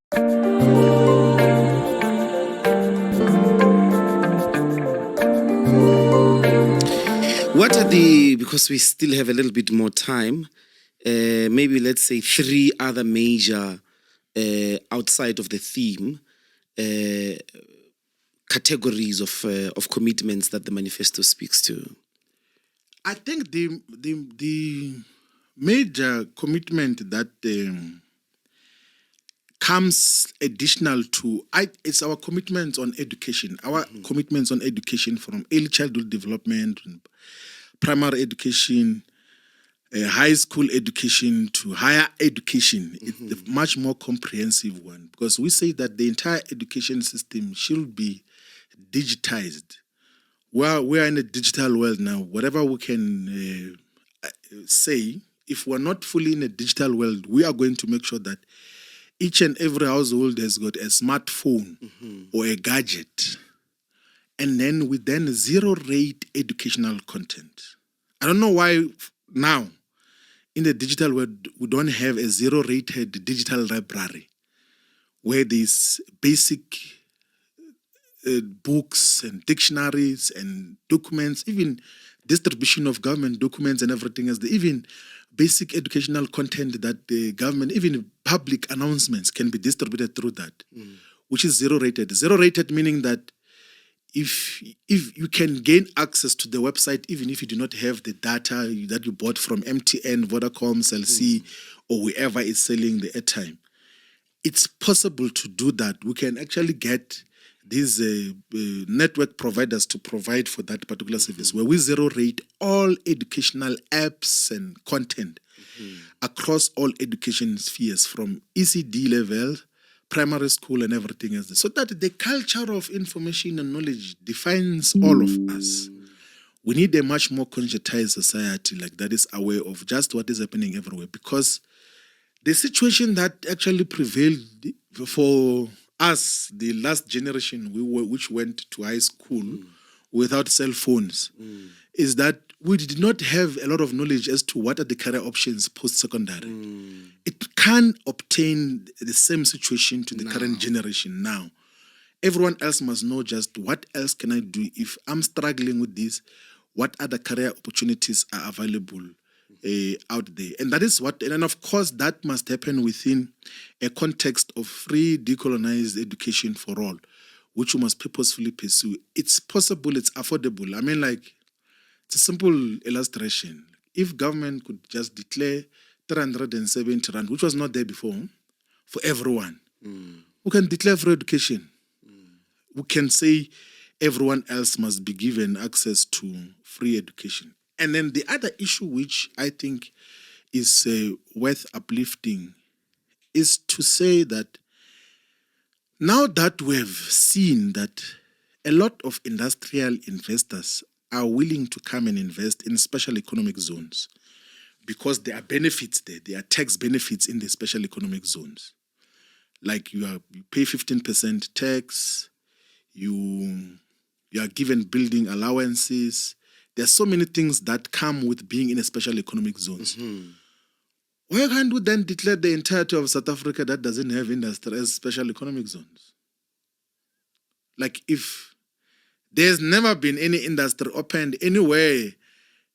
What are because we still have a little bit more time, maybe let's say 3 other major, outside of the theme, categories of commitments that the manifesto speaks to? I think the major commitment that comes additional to it's our commitments on education. Our commitments on education, from early childhood development, primary education, high school education to higher education. It's a much more comprehensive one, because we say that the entire education system should be digitized. Well, we are in a digital world now. Whatever we can say, if we're not fully in a digital world, we are going to make sure that each and every household has got a smartphone or a gadget. And then with zero-rate educational content. I don't know why now, in the digital world, we don't have a zero-rated digital library where these basic books and dictionaries and documents, even distribution of government documents and everything else, even basic educational content that the government, even public announcements, can be distributed through that, which is zero-rated. Zero-rated meaning that if you can gain access to the website, even if you do not have the data that you bought from MTN, Vodacom, Cell C, or whoever is selling the airtime, it's possible to do that. We can actually get these network providers to provide for that particular service, where we zero-rate all educational apps and content across all education spheres, from ECD level, primary school, and everything else, so that the culture of information and knowledge defines all of us. We need a much more conscientized society like that is aware of just what is happening everywhere, because the situation that actually prevailed for us, the last generation which went to high school without cell phones, is that we did not have a lot of knowledge as to what are the career options post-secondary. It can't obtain the same situation to the current generation now. Everyone else must know just what else can I do if I'm struggling with this, what other career opportunities are available out there. And that is what, and of course that must happen within a context of free decolonized education for all, which we must purposefully pursue. It's possible, it's affordable. I mean, like, it's a simple illustration. If government could just declare 370 rand, which was not there before, for everyone, we can declare free education. We can say everyone else must be given access to free education. And then the other issue, which I think is worth uplifting, is to say that now that we've seen that a lot of industrial investors are willing to come and invest in special economic zones, because there are benefits there. There are tax benefits in the special economic zones. Like you pay 15% tax, you are given building allowances. There are so many things that come with being in a special economic zones. Why can't we then declare the entirety of South Africa that doesn't have industry as special economic zones? Like, if there's never been any industry opened anywhere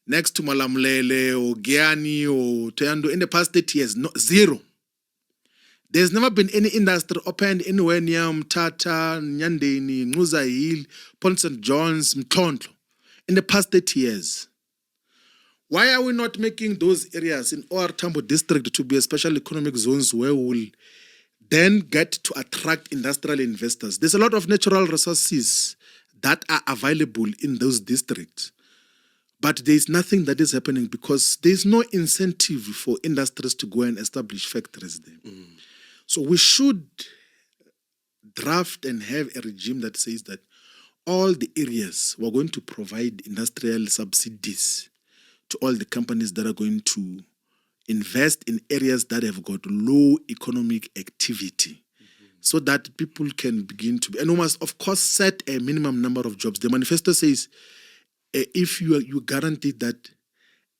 next to Malamulele or Giani or Toyando in the past 30 years, no, zero. There's never been any industry opened anywhere near Mtata, Nyandeni, Nguza Hill, Port St. John's, Mthontlo in the past 30 years. Why are we not making those areas in OR Tambo district to be a special economic zones where we will then get to attract industrial investors? There's a lot of natural resources that are available in those districts, but there's nothing that is happening because there's no incentive for industries to go and establish factories there. So we should draft and have a regime that says that all the areas we're going to provide industrial subsidies to all the companies that are going to invest in areas that have got low economic activity, so that people can begin to be, and we must of course set a minimum number of jobs. The manifesto says if you guarantee that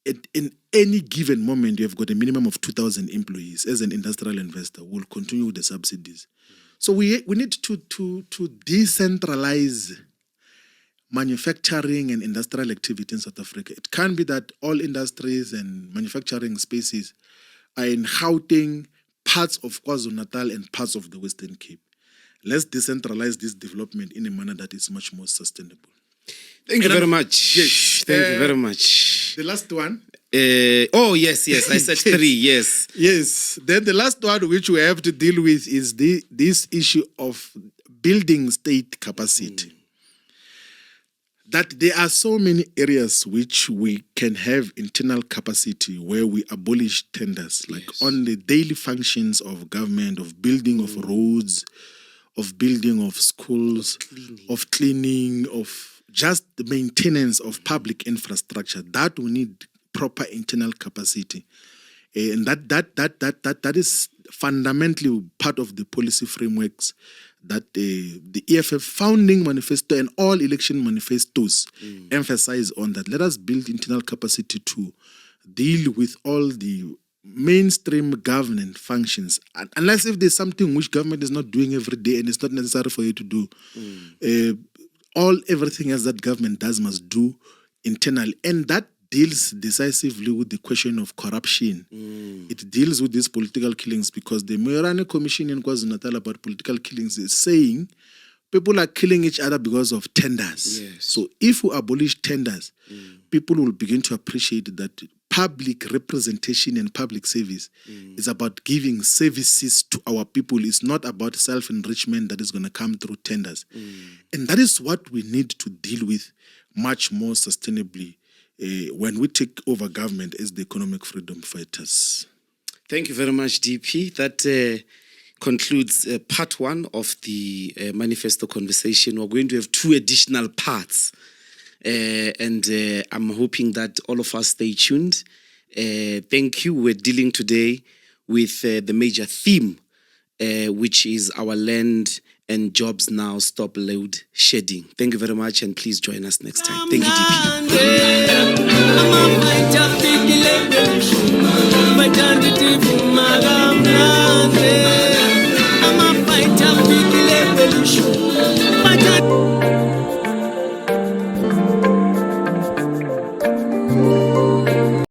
in any given moment, you have got a minimum of 2,000 employees. As an industrial investor, we'll continue with the subsidies. So we need to decentralize manufacturing and industrial activity in South Africa. It can't be that all industries and manufacturing spaces are in Gauteng, parts of KwaZulu-Natal and parts of the Western Cape. Let's decentralize this development in a manner that is much more sustainable. Thank you very much. Yes. Thank you very much. The last one. Yes. I said 3, yes. Yes. Then the last one which we have to deal with is this issue of building state capacity. That there are so many areas which we can have internal capacity where we abolish tenders, like on the daily functions of government, of building of roads, of building of schools, of cleaning, of just the maintenance of public infrastructure. That we need proper internal capacity. And that is fundamentally part of the policy frameworks that the EFF founding manifesto and all election manifestos emphasize on that. Let us build internal capacity to deal with all the mainstream government functions. Unless if there's something which government is not doing every day and it's not necessary for you to do. Everything else that government does must do internally. And that deals decisively with the question of corruption. It deals with these political killings because the Moerane Commission in KwaZulu-Natal about political killings is saying people are killing each other because of tenders. Yes. So if we abolish tenders, people will begin to appreciate that public representation and public service is about giving services to our people. It's not about self-enrichment that is going to come through tenders. And that is what we need to deal with much more sustainably when we take over government as the economic freedom fighters. Thank you very much, DP. That concludes part 1 of the manifesto conversation. We're going to have 2 additional parts. And I'm hoping that all of us stay tuned. Thank you. We're dealing today with the major theme, which is our land and jobs now stop load shedding. Thank you very much, and please join us next time. Thank you, DP.